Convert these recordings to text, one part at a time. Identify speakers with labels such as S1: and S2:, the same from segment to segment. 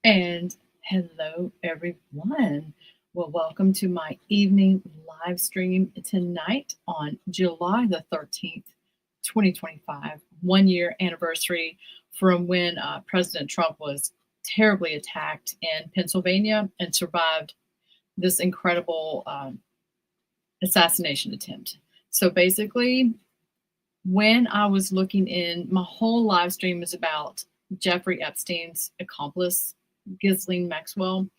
S1: And hello, everyone. Well, welcome to my evening live stream tonight on July the 13th, 2025, 1 year anniversary from when President Trump was terribly attacked in Pennsylvania and survived this incredible assassination attempt. So basically, when I was looking in, my whole live stream is about Jeffrey Epstein's accomplice, Ghislaine Maxwell.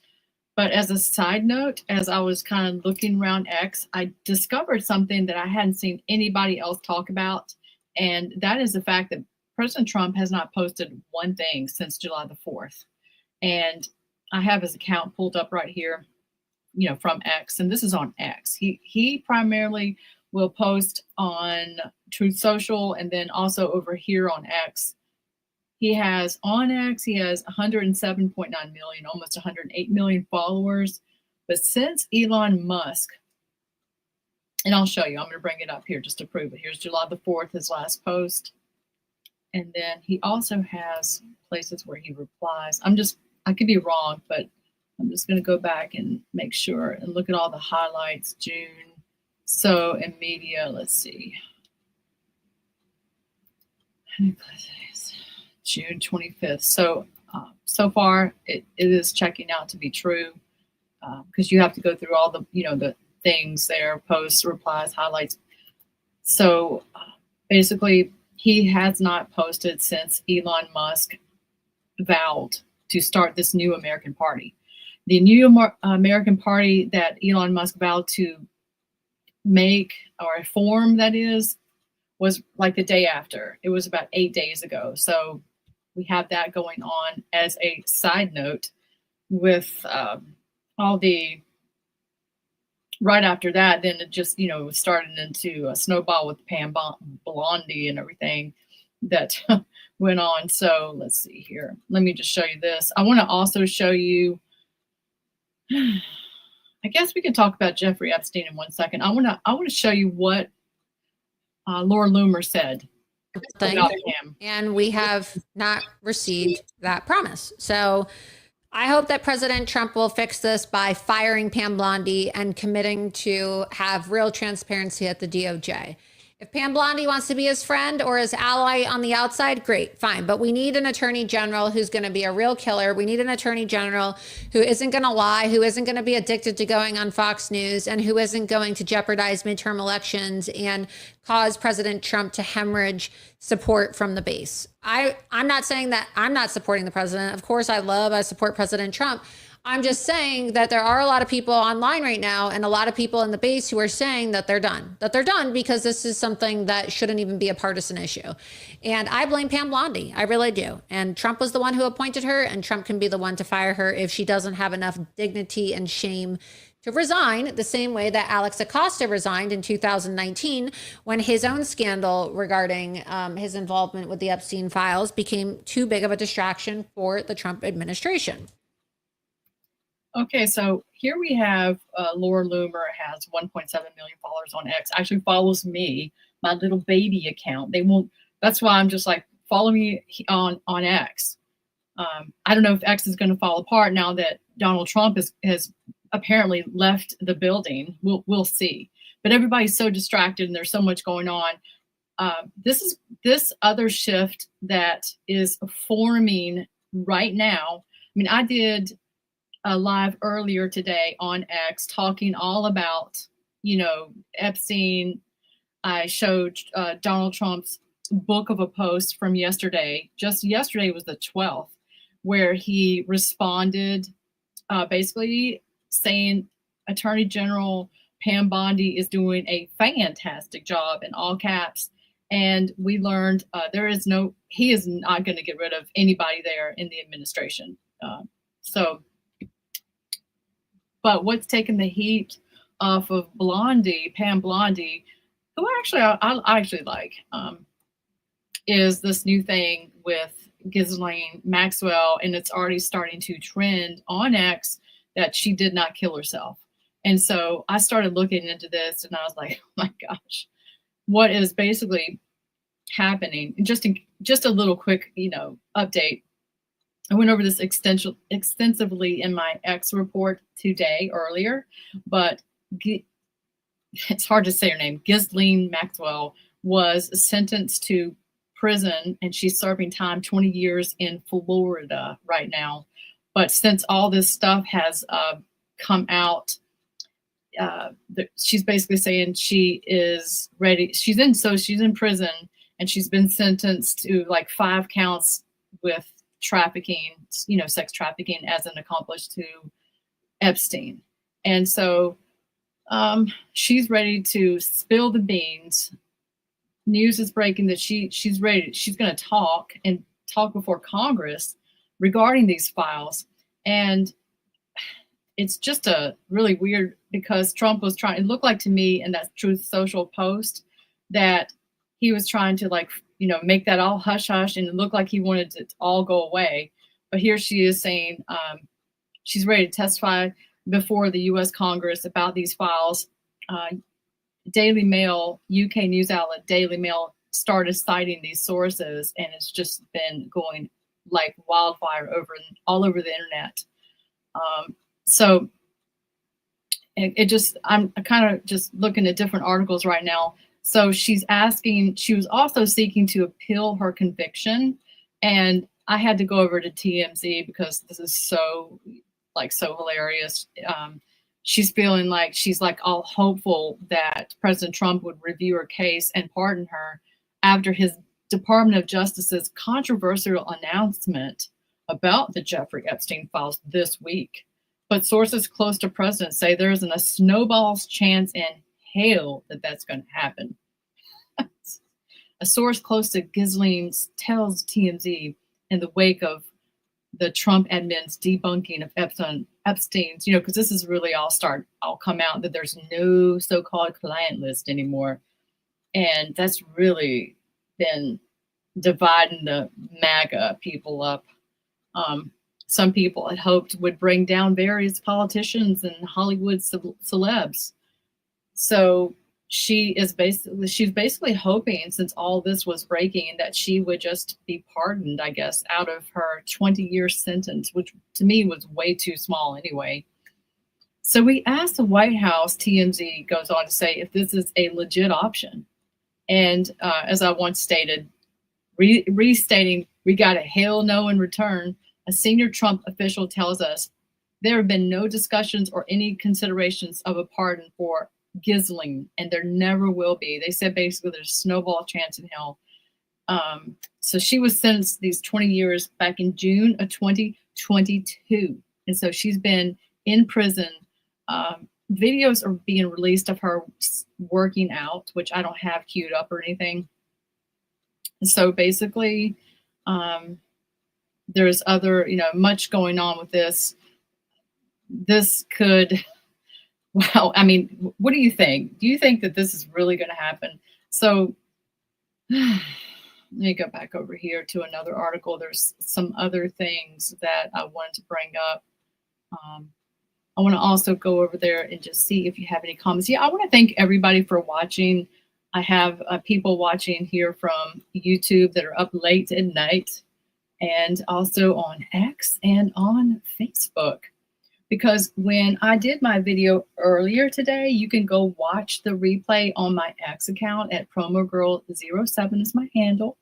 S1: But as a side note, as I was kind of looking around X, I discovered something that I hadn't seen anybody else talk about. And that is the fact that President Trump has not posted one thing since July the 4th. And I have his account pulled up right here, from X. And this is on X. He primarily will post on Truth Social and then also over here on X. He has 107.9 million, almost 108 million followers. But since Elon Musk, and I'll show you, I'm going to bring it up here just to prove it. Here's July the 4th, his last post. And then he also has places where he replies. I could be wrong, but I'm just going to go back and make sure and look at all the highlights. June. So in media, let's see. June 25th. So far it is checking out to be true because you have to go through all the the things there, posts, replies, highlights. So basically, he has not posted since Elon Musk vowed to start this new American Party. The new American Party that Elon Musk vowed to make or form, that is, was like the day after. It was about 8 days ago. So we have that going on as a side note with all the, right after that, then it just, started into a snowball with Pam Blondie and everything that went on. So let's see here. Let me just show you this. I want to also show you, I guess we can talk about Jeffrey Epstein in 1 second. I want to show you what Laura Loomer said about him.
S2: And we have not received that promise. So I hope that President Trump will fix this by firing Pam Blondie and committing to have real transparency at the DOJ. If Pam Blondie wants to be his friend or his ally on the outside, great, fine. But we need an attorney general who's going to be a real killer. We need an attorney general who isn't going to lie, who isn't going to be addicted to going on Fox News, and who isn't going to jeopardize midterm elections and cause President Trump to hemorrhage support from the base. I'm not saying that I'm not supporting the president. Of course, I support President Trump. I'm just saying that there are a lot of people online right now and a lot of people in the base who are saying that they're done because this is something that shouldn't even be a partisan issue. And I blame Pam Blondie. I really do. And Trump was the one who appointed her, and Trump can be the one to fire her if she doesn't have enough dignity and shame to resign, the same way that Alex Acosta resigned in 2019 when his own scandal regarding his involvement with the Epstein files became too big of a distraction for the Trump administration.
S1: Okay, so here we have Laura Loomer has 1.7 million followers on X. Actually follows me, my little baby account. They won't. That's why I'm just like, follow me on X. I don't know if X is going to fall apart now that Donald Trump has apparently left the building. We'll see. But everybody's so distracted and there's so much going on. This other shift that is forming right now. I mean, I did a live earlier today on X talking all about, Epstein. I showed Donald Trump's book of a post from yesterday. Just yesterday was the 12th, where he responded basically saying Attorney General Pam Bondi is doing a fantastic job in all caps. And we learned he is not going to get rid of anybody there in the administration. But what's taken the heat off of Pam Blondie, who actually I actually like, is this new thing with Ghislaine Maxwell, and it's already starting to trend on X that she did not kill herself. And so I started looking into this, and I was like, oh my gosh, what is basically happening? Just a little quick, update. I went over this extensively in my X report today earlier, but it's hard to say her name. Ghislaine Maxwell was sentenced to prison, and she's serving time, 20 years in Florida right now. But since all this stuff has come out, she's basically saying she is ready. She's in prison, and she's been sentenced to like 5 counts with trafficking, sex trafficking as an accomplice to Epstein. And so she's ready to spill the beans. News is breaking that she's ready. She's going to talk before Congress regarding these files. And it's just a really weird, because Trump was trying, it looked like to me in that Truth Social post that he was trying to make that all hush hush, and it looked like he wanted it to all go away. But here she is saying she's ready to testify before the U.S. Congress about these files. Daily Mail, UK news outlet Daily Mail, started citing these sources, and it's just been going like wildfire all over the internet. So I'm kind of just looking at different articles right now. So she was also seeking to appeal her conviction. And I had to go over to TMZ because this is so hilarious. She's feeling like she's all hopeful that President Trump would review her case and pardon her after his Department of Justice's controversial announcement about the Jeffrey Epstein files this week. But sources close to President say there isn't a snowball's chance in hell that that's going to happen. A source close to Ghislaine tells TMZ in the wake of the Trump admin's debunking of Epstein's, because this is really all come out that there's no so-called client list anymore. And that's really been dividing the MAGA people up. Some people had hoped would bring down various politicians and Hollywood celebs. So she's basically hoping, since all this was breaking, that she would just be pardoned, I guess, out of her 20-year sentence, which to me was way too small anyway. So we asked the White House, TMZ goes on to say, if this is a legit option. And as I once stated, restating, we got a hell no in return. A senior Trump official tells us there have been no discussions or any considerations of a pardon for Ghislaine, and there never will be. They said basically there's a snowball chance in hell. So she was sentenced these 20 years back in June of 2022. And so she's been in prison. Videos are being released of her working out, which I don't have queued up or anything. So basically, there's other, much going on with this. This could, well, I mean, what do you think? Do you think that this is really going to happen? So let me go back over here to another article. There's some other things that I wanted to bring up. I want to also go over there and just see if you have any comments. Yeah, I want to thank everybody for watching. I have people watching here from YouTube that are up late at night, and also on X and on Facebook. Because when I did my video earlier today, you can go watch the replay on my X account at PromoGirl07 is my handle.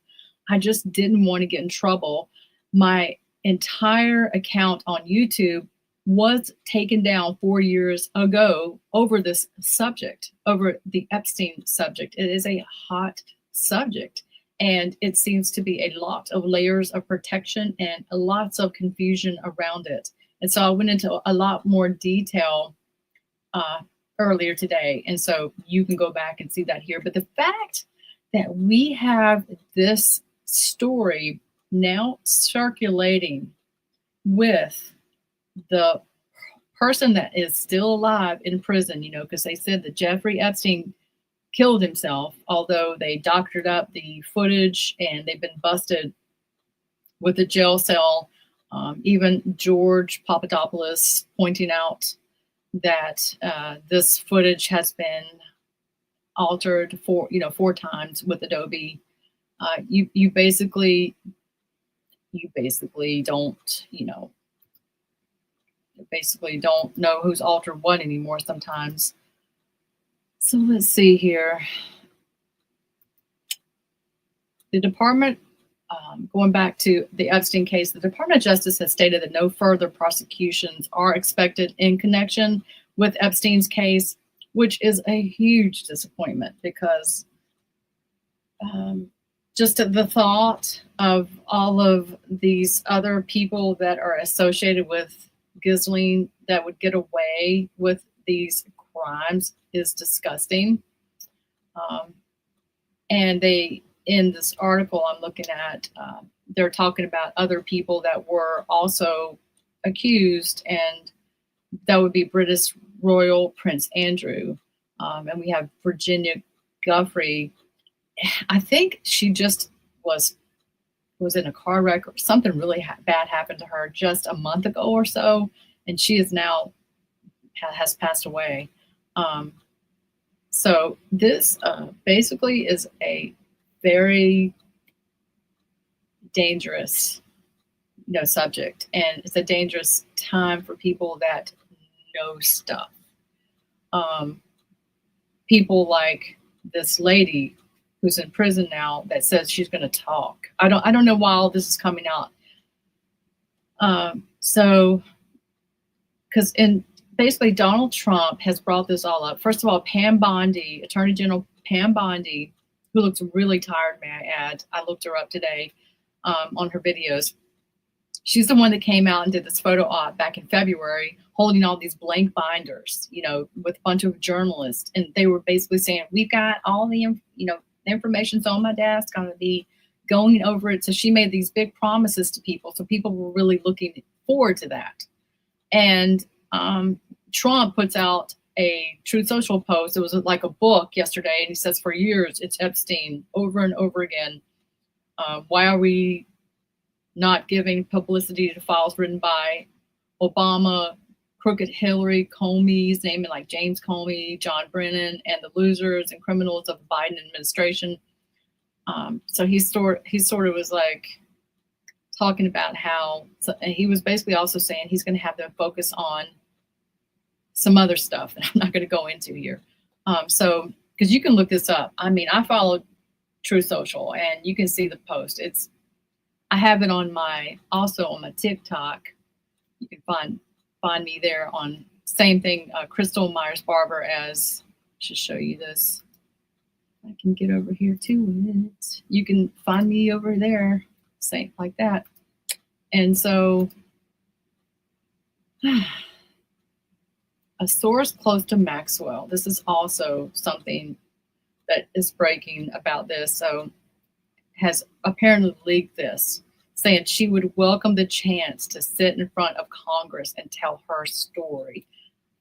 S1: I just didn't want to get in trouble. My entire account on YouTube was taken down 4 years ago over this subject, over the Epstein subject. It is a hot subject, and it seems to be a lot of layers of protection and lots of confusion around it. And so I went into a lot more detail earlier today. And so you can go back and see that here. But the fact that we have this story now circulating with the person that is still alive in prison, because they said that Jeffrey Epstein killed himself, although they doctored up the footage and they've been busted with the jail cell. Even George Papadopoulos pointing out that this footage has been altered 4 times with Adobe. You basically, you basically don't, basically don't know who's altered what anymore sometimes. So let's see here. The department, going back to the Epstein case, the Department of Justice has stated that no further prosecutions are expected in connection with Epstein's case, which is a huge disappointment because just the thought of all of these other people that are associated with Ghislaine that would get away with these crimes is disgusting. And they, in this article I'm looking at, they're talking about other people that were also accused, and that would be British Royal Prince Andrew. And we have Virginia Giuffre. I think she just was in a car wreck or something really bad happened to her just a month ago or so, and she is now has passed away. So this basically is a very dangerous, subject, and it's a dangerous time for people that know stuff. People like this lady who's in prison now that says she's going to talk. I don't know why all this is coming out. Because basically Donald Trump has brought this all up. First of all, Pam Bondi, Attorney General Pam Bondi, who looks really tired, may I add. I looked her up today on her videos. She's the one that came out and did this photo op back in February, holding all these blank binders, with a bunch of journalists. And they were basically saying, we've got all the, information's on my desk. I'm going to be going over it. So she made these big promises to people. So people were really looking forward to that. And Trump puts out a Truth Social post. It was like a book yesterday. And he says, for years, it's Epstein over and over again. Why are we not giving publicity to files written by Obama, crooked Hillary, Comey's naming like James Comey, John Brennan, and the losers and criminals of the Biden administration? So he sort of was like talking about how, and he was basically also saying he's going to have them focus on some other stuff that I'm not going to go into here. So, because you can look this up. I mean, I follow Truth Social, and you can see the post. I have it also on my TikTok. You can find me there on same thing, Crystal Myers-Barber, as should show you this. I can get over here to it. You can find me over there, same like that. And so a source close to Maxwell, this is also something that is breaking about this. So has apparently leaked this, saying she would welcome the chance to sit in front of Congress and tell her story.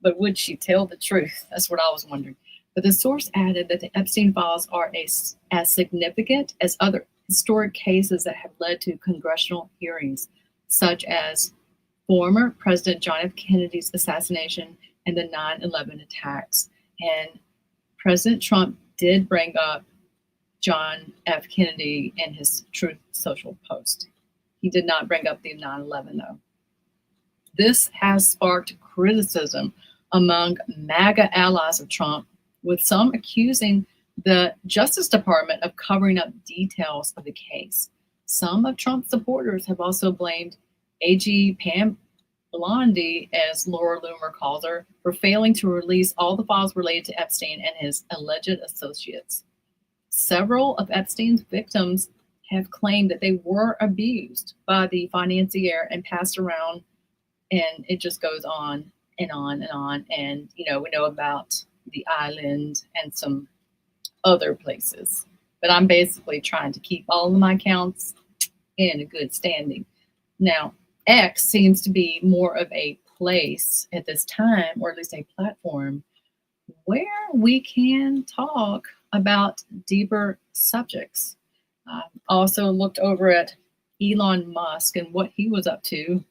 S1: But would she tell the truth? That's what I was wondering. But the source added that the Epstein files are as significant as other historic cases that have led to congressional hearings, such as former President John F. Kennedy's assassination and the 9/11 attacks. And President Trump did bring up John F. Kennedy in his Truth Social post. He did not bring up the 9/11, though. This has sparked criticism among MAGA allies of Trump, with some accusing the Justice Department of covering up details of the case. Some of Trump's supporters have also blamed AG Pam Bondi, as Laura Loomer calls her, for failing to release all the files related to Epstein and his alleged associates. Several of Epstein's victims have claimed that they were abused by the financier and passed around, and it just goes on and on and on. And, we know about the island and some other places. But I'm basically trying to keep all of my accounts in a good standing. Now, X seems to be more of a place at this time, or at least a platform, where we can talk about deeper subjects. Also looked over at Elon Musk and what he was up to,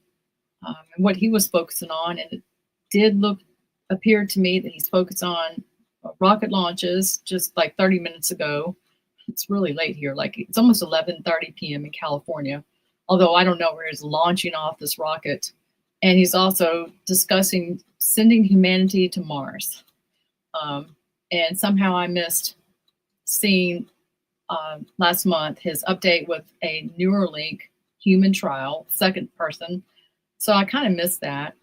S1: and what he was focusing on, and it did appear to me that he's focused on rocket launches. Just like 30 minutes ago, it's really late here, like it's almost 11:30 p.m. in California, although I don't know where he's launching off this rocket. And he's also discussing sending humanity to Mars. And somehow I missed seeing last month his update with a Neuralink human trial, second person. So I kind of missed that.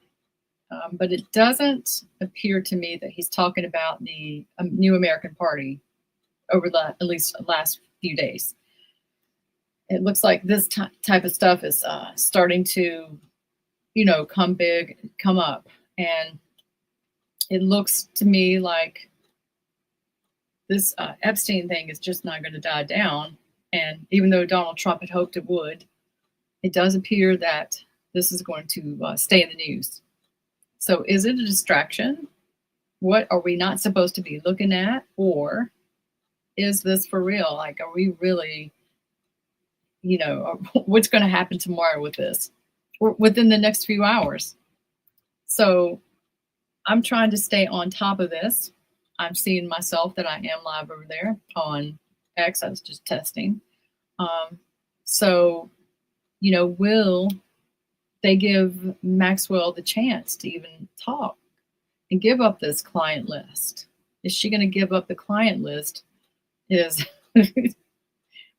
S1: But it doesn't appear to me that he's talking about the New American Party over at least the last few days. It looks like this type of stuff is starting to, come up. And it looks to me like this Epstein thing is just not going to die down. And even though Donald Trump had hoped it would, it does appear that this is going to stay in the news. So is it a distraction? What are we not supposed to be looking at? Or is this for real? Like, are we really, what's going to happen tomorrow with this? Or within the next few hours? So I'm trying to stay on top of this. I'm seeing myself that I am live over there on X. I was just testing. So, will they give Maxwell the chance to even talk and give up this client list? Is she going to give up the client list? Is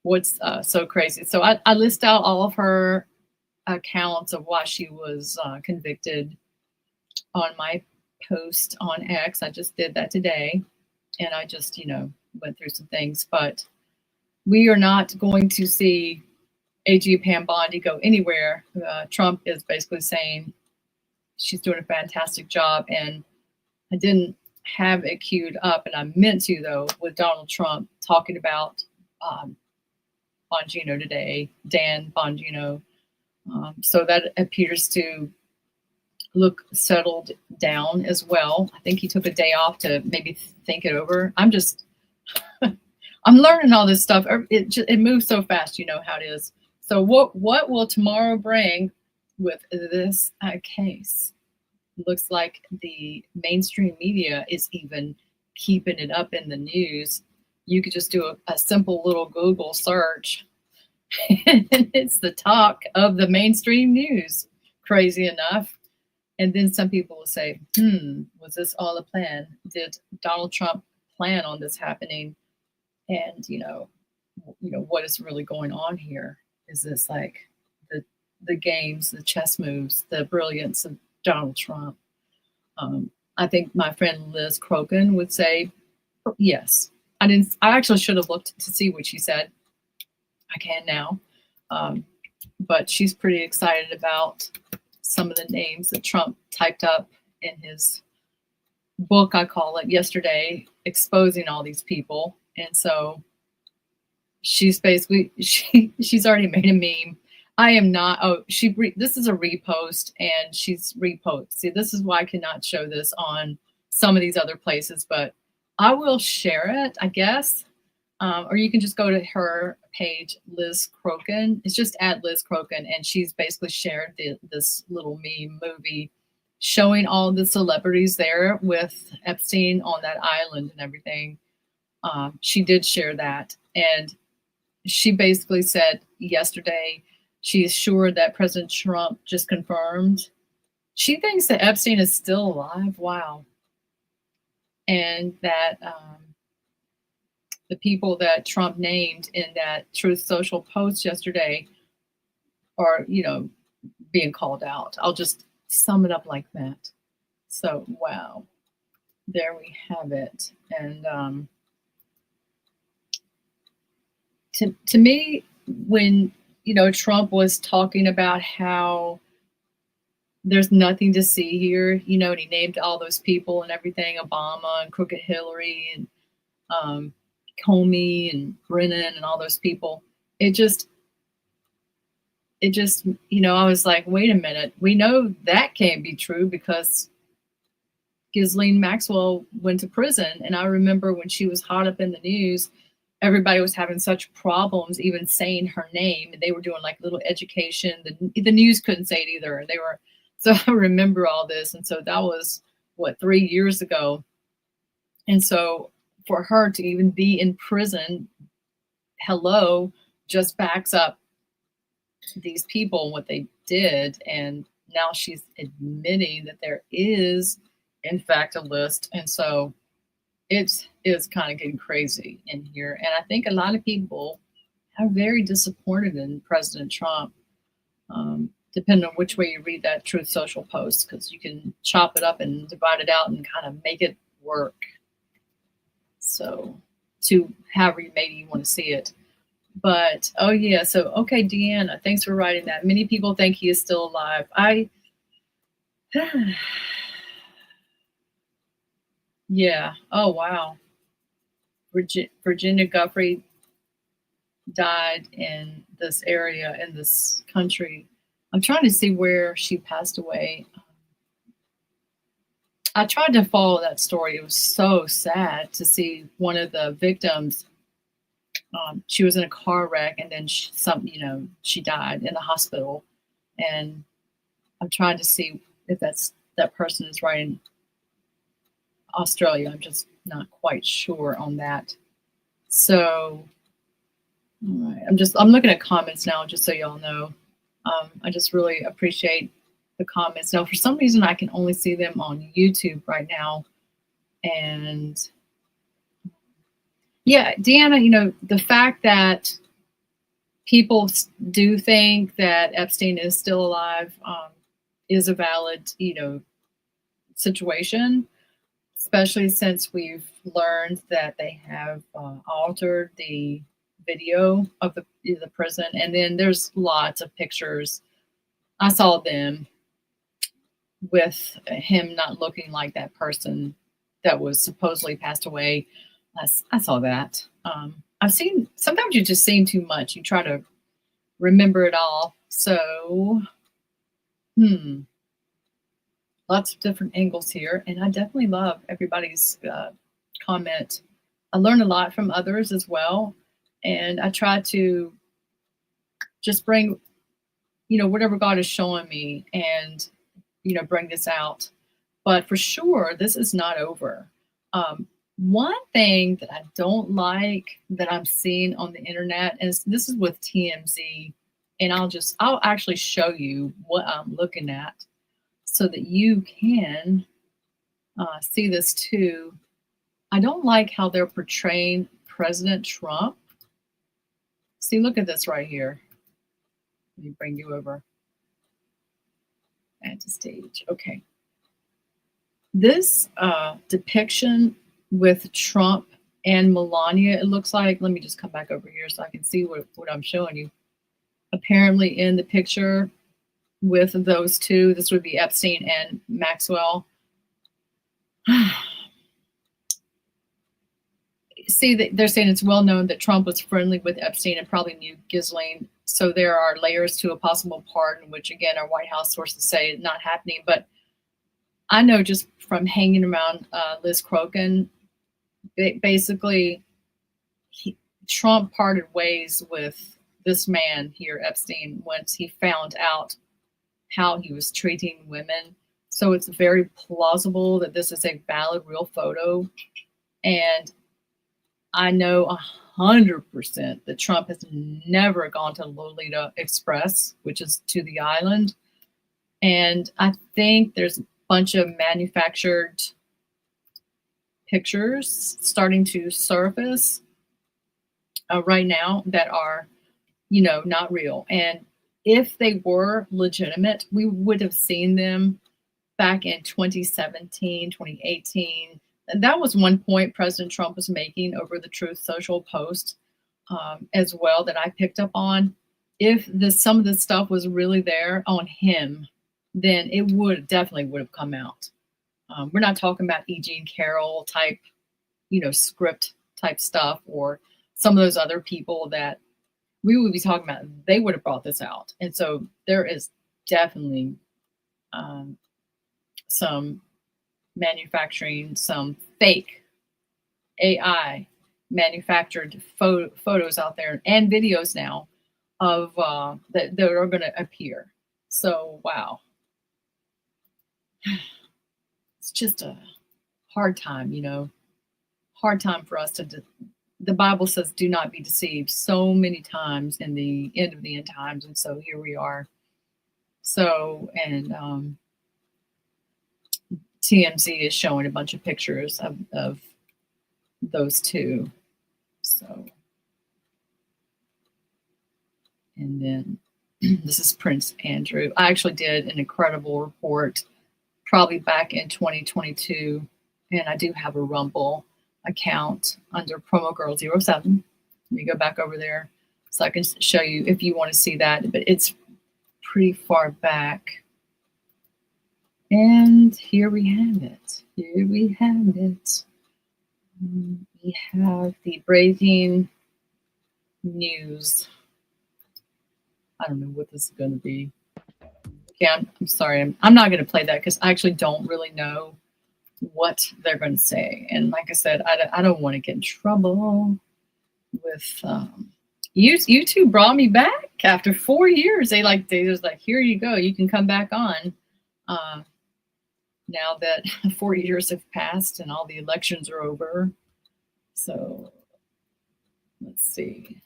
S1: what's so crazy. So I list out all of her accounts of why she was convicted on my post on X. I just did that today, and I just went through some things. But we are not going to see AG Pam Bondi go anywhere. Trump is basically saying she's doing a fantastic job, and I didn't have it queued up, and I meant to, though, with Donald Trump talking about Bongino today, Dan Bongino. So that appears to look settled down as well. I think he took a day off to maybe think it over. I'm learning all this stuff. It moves so fast, you know how it is. So what will tomorrow bring with this case? Looks like the mainstream media is even keeping it up in the news. You could just do a simple little Google search, and it's the talk of the mainstream news, crazy enough. And then some people will say, was this all a plan? Did Donald Trump plan on this happening? And, what is really going on here? Is this like the games, the chess moves, the brilliance of Donald Trump? I think my friend Liz Crokin would say, yes. I actually should have looked to see what she said. I can now. But she's pretty excited about some of the names that Trump typed up in his book, I call it, yesterday, exposing all these people. And so she's basically, she's already made a meme. I am not, this is a repost, and she's repost. See, this is why I cannot show this on some of these other places, but I will share it, I guess. Or you can just go to her page, Liz Crokin. It's just at Liz Crokin, and she's basically shared this little meme movie showing all the celebrities there with Epstein on that island and everything. She did share that, and she basically said yesterday she's sure that President Trump just confirmed. She thinks that Epstein is still alive. Wow. And that the people that Trump named in that Truth Social post yesterday are, being called out. I'll just sum it up like that. So, wow. There we have it. And to me, when, Trump was talking about how there's nothing to see here, and he named all those people and everything, Obama and Crooked Hillary and Comey and Brennan and all those people. It just, I was like, wait a minute. We know that can't be true because Ghislaine Maxwell went to prison. And I remember when she was hot up in the news, everybody was having such problems even saying her name. And they were doing like little education. The news couldn't say it either. And so I remember all this. And so that was 3 years ago. And so for her to even be in prison, just backs up these people and what they did. And now she's admitting that there is, in fact, a list. And so it is kind of getting crazy in here. And I think a lot of people are very disappointed in President Trump, depending on which way you read that Truth Social post, because you can chop it up and divide it out and kind of make it work. So to however maybe you want to see it. But, oh yeah, so, okay, Deanna, thanks for writing that. Many people think he is still alive. Yeah, oh wow. Virginia Guffrey died in this area, in this country. I'm trying to see where she passed away. I tried to follow that story. It was so sad to see one of the victims. She was in a car wreck, and then she died in the hospital. And I'm trying to see if that person is right in Australia. I'm just not quite sure on that. So, all right, I'm looking at comments now, just so y'all know. I just really appreciate the comments. Now, for some reason, I can only see them on YouTube right now. And yeah, Deanna, the fact that people do think that Epstein is still alive is a valid, situation, especially since we've learned that they have altered the video of the prison. And then there's lots of pictures. I saw them with him not looking like that person that was supposedly passed away. I saw that. I've seen, sometimes you just seen too much. You try to remember it all. So, lots of different angles here. And I definitely love everybody's comment. I learned a lot from others as well. And I try to just bring, whatever God is showing me and, bring this out. But for sure, this is not over. One thing that I don't like that I'm seeing on the internet, and this is with TMZ, and I'll actually show you what I'm looking at so that you can see this too. I don't like how they're portraying President Trump. See, look at this right here. Let me bring you over. Add to stage. Okay. This depiction with Trump and Melania, it looks like, let me just come back over here so I can see what I'm showing you. Apparently in the picture with those two, this would be Epstein and Maxwell. See, they're saying it's well known that Trump was friendly with Epstein and probably knew Ghislaine. So there are layers to a possible pardon, which again, our White House sources say is not happening. But I know just from hanging around Liz Crokin, basically Trump parted ways with this man here, Epstein, once he found out how he was treating women. So it's very plausible that this is a valid, real photo. And I know 100% that Trump has never gone to Lolita Express, which is to the island. And I think there's a bunch of manufactured pictures starting to surface right now that are, not real. And if they were legitimate, we would have seen them back in 2017, 2018. And that was one point President Trump was making over the Truth Social post as well that I picked up on. If some of this stuff was really there on him, then it definitely would have come out. We're not talking about E. Jean Carroll type, script type stuff, or some of those other people that we would be talking about. They would have brought this out. And so there is definitely some manufacturing, some fake AI manufactured photos out there and videos now of that are going to appear. So, wow. It's just a hard time, hard time for us to the Bible says, do not be deceived so many times in the end of the end times. And so here we are. So, and TMZ is showing a bunch of pictures of those two. So, and then this is Prince Andrew. I actually did an incredible report probably back in 2022. And I do have a Rumble account under promo girl 07. Let me go back over there so I can show you if you want to see that, but it's pretty far back. And here we have it. Here we have it. We have the breaking news. I don't know what this is going to be. Okay, I'm sorry. I'm not going to play that because I actually don't really know what they're going to say. And like I said, I don't want to get in trouble with YouTube brought me back after 4 years. They was like, here you go, you can come back on. Now that 4 years have passed and all the elections are over. So let's see.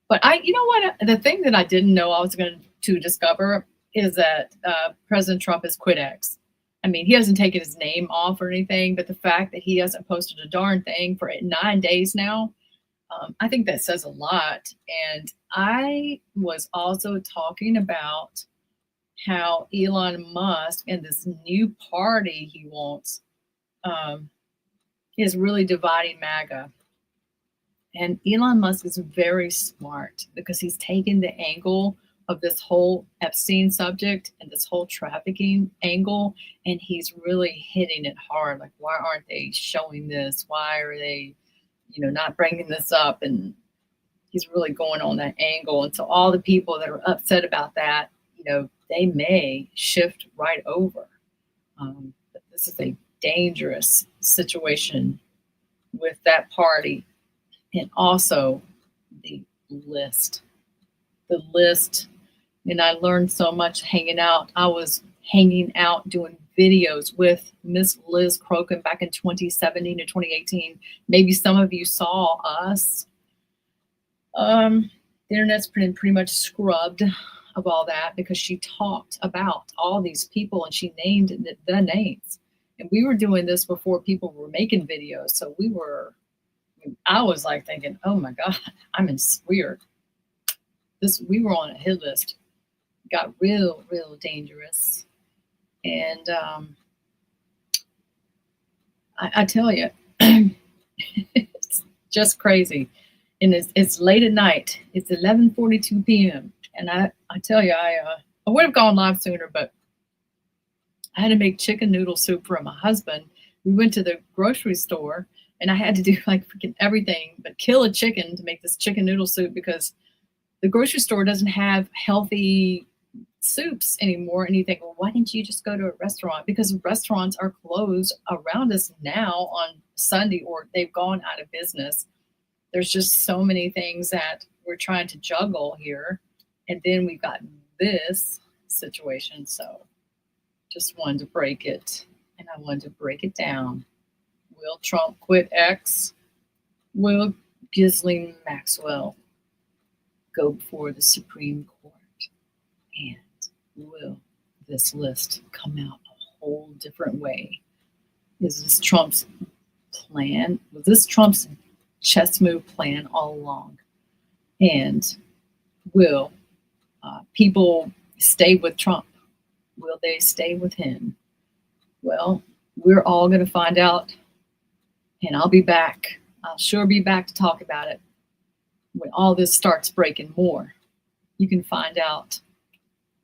S1: But you know what? The thing that I didn't know I was going to discover is that President Trump has quit X. I mean, he hasn't taken his name off or anything, but the fact that he hasn't posted a darn thing for 9 days now, I think that says a lot. And I was also talking about how Elon Musk and this new party he wants is really dividing MAGA. And Elon Musk is very smart because he's taken the angle of this whole Epstein subject and this whole trafficking angle, and he's really hitting it hard. Like, why aren't they showing this? Why are they, not bringing this up? And he's really going on that angle. And so all the people that are upset about that, they may shift right over. But this is a dangerous situation with that party. And also the list. And I learned so much hanging out. I was hanging out doing videos with Miss Liz Crokin back in 2017 to 2018. Maybe some of you saw us. The internet's been pretty much scrubbed of all that because she talked about all these people and she named the names. And we were doing this before people were making videos. So I was like thinking, oh my God, we were on a hit list. Got real dangerous. And I tell you, it's just crazy. And it's late at night. It's 11:42 p.m. And I tell you, I would have gone live sooner, but I had to make chicken noodle soup for my husband. We went to the grocery store and I had to do like freaking everything but kill a chicken to make this chicken noodle soup because the grocery store doesn't have healthy soups anymore. And you think, well, why didn't you just go to a restaurant? Because restaurants are closed around us now on Sunday, or they've gone out of business. There's just so many things that we're trying to juggle here. And then we've got this situation. So just wanted to break it. And I wanted to break it down. Will Trump quit X? Will Ghislaine Maxwell go before the Supreme Court? And will this list come out a whole different way? Is this Trump's plan? Was this Trump's chess move plan all along? And will people stay with Trump? Will they stay with him? Well, we're all going to find out, and I'll be back. I'll sure be back to talk about it when all this starts breaking more. You can find out.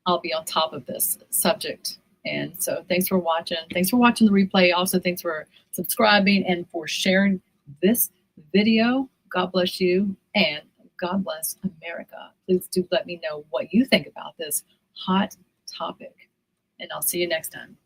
S1: I'll be on top of this subject. And so thanks for watching. Thanks for watching the replay. Also, thanks for subscribing and for sharing this video. God bless you and God bless America. Please do let me know what you think about this hot topic. And I'll see you next time.